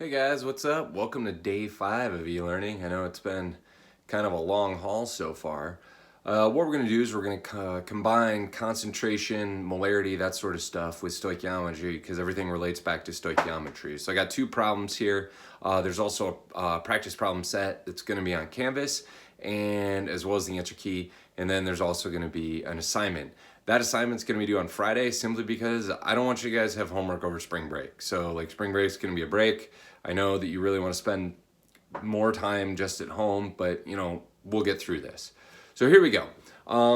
Hey guys, what's up? Welcome to day 5 of e-learning. I know it's been kind of a long haul so far. What we're going to do is we're going to combine concentration, molarity, that sort of stuff with stoichiometry because everything relates back to stoichiometry. So I got 2 problems here. There's also a practice problem set that's going to be on Canvas, and as well as the answer key, and then there's also going to be an assignment. That assignment's going to be due on Friday simply because I don't want you guys to have homework over spring break. So like spring break's going to be a break. I know that you really want to spend more time just at home, but we'll get through this. So here we go.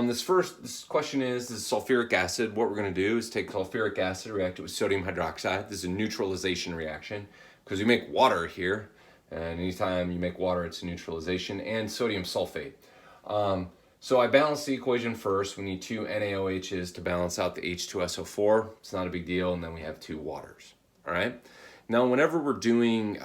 This question is sulfuric acid. What we're going to do is take sulfuric acid, react it with sodium hydroxide. This is a neutralization reaction because we make water here, and anytime you make water, it's a neutralization, and sodium sulfate. So I balance the equation first. We need 2 NaOHs to balance out the H2SO4. It's not a big deal, and then we have 2 waters. All right. Now, whenever we're doing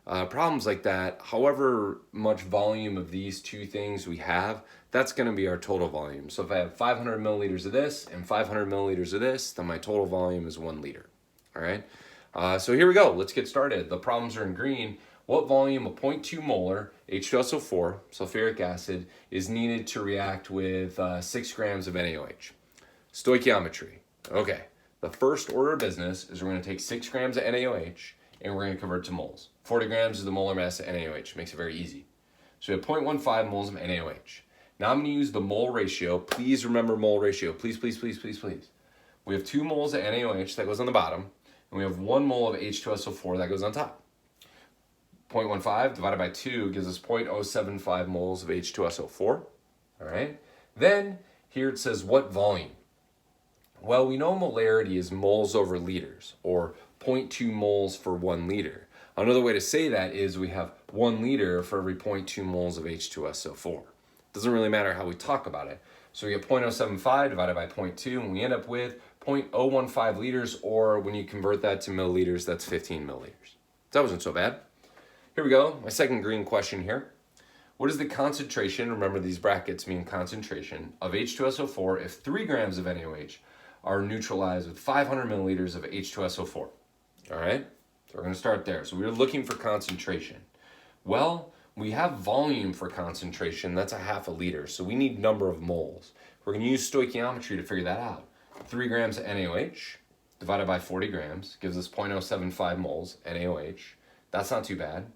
problems like that, however much volume of these 2 things we have, that's going to be our total volume. So if I have 500 milliliters of this and 500 milliliters of this, then my total volume is 1 liter. All right. So here we go. Let's get started. The problems are in green. What volume of 0.2 molar H2SO4, sulfuric acid, is needed to react with 6 grams of NaOH? Stoichiometry. Okay. The first order of business is we're going to take 6 grams of NaOH and we're going to convert to moles. 40 grams is the molar mass of NaOH. Makes it very easy. So we have 0.15 moles of NaOH. Now I'm going to use the mole ratio. Please remember mole ratio. Please, please, please, please, please. We have 2 moles of NaOH that goes on the bottom, and we have 1 mole of H2SO4 that goes on top. 0.15 divided by 2 gives us 0.075 moles of H2SO4. All right. Then here it says what volume? Well, we know molarity is moles over liters, or 0.2 moles for 1 liter. Another way to say that is we have 1 liter for every 0.2 moles of H2SO4. Doesn't really matter how we talk about it. So we get 0.075 divided by 0.2, and we end up with 0.015 liters, or when you convert that to milliliters, that's 15 milliliters. That wasn't so bad. Here we go, my second green question here. What is the concentration, remember these brackets mean concentration, of H2SO4 if 3 grams of NaOH are neutralized with 500 milliliters of H2SO4? All right, so we're going to start there. So we're looking for concentration. Well, we have volume for concentration. That's a half a liter. So we need number of moles. We're going to use stoichiometry to figure that out. 3 grams of NaOH divided by 40 grams gives us 0.075 moles NaOH. That's not too bad.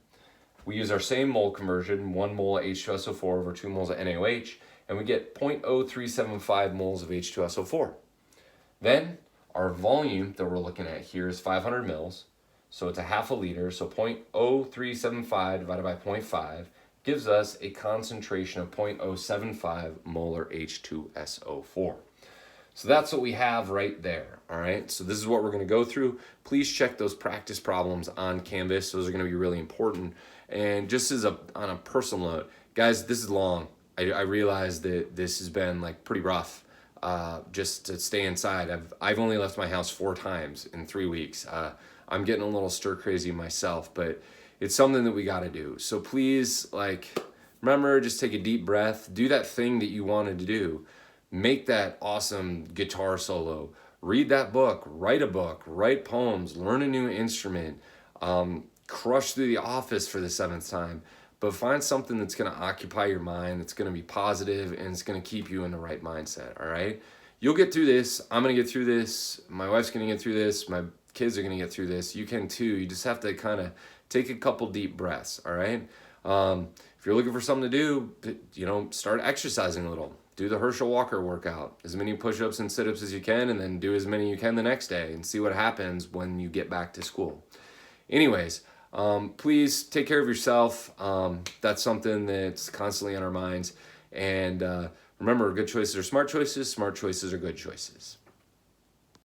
We use our same mole conversion, 1 mole of H2SO4 over 2 moles of NaOH, and we get 0.0375 moles of H2SO4. Then our volume that we're looking at here is 500 mils, so it's a half a liter, so 0.0375 divided by 0.5 gives us a concentration of 0.075 molar H2SO4. So that's what we have right there, all right? So this is what we're going to go through. Please check those practice problems on Canvas. Those are going to be really important. And just as on a personal note, guys, this is long. I realize that this has been like pretty rough just to stay inside. I've only left my house 4 times in 3 weeks. I'm getting a little stir crazy myself, but it's something that we got to do. So please, remember, just take a deep breath. Do that thing that you wanted to do. Make that awesome guitar solo. Read that book. Write poems. Learn a new instrument. Crush through the office for the 7th time. But find something that's going to occupy your mind, that's going to be positive, and it's going to keep you in the right mindset, all right? You'll get through this. I'm going to get through this. My wife's going to get through this. My kids are going to get through this. You can too. You just have to kind of take a couple deep breaths, all right? If you're looking for something to do, start exercising a little. Do the Herschel Walker workout. As many push-ups and sit-ups as you can, and then do as many you can the next day and see what happens when you get back to school. Anyways, please take care of yourself. That's something that's constantly on our minds. And remember, good choices are smart choices are good choices.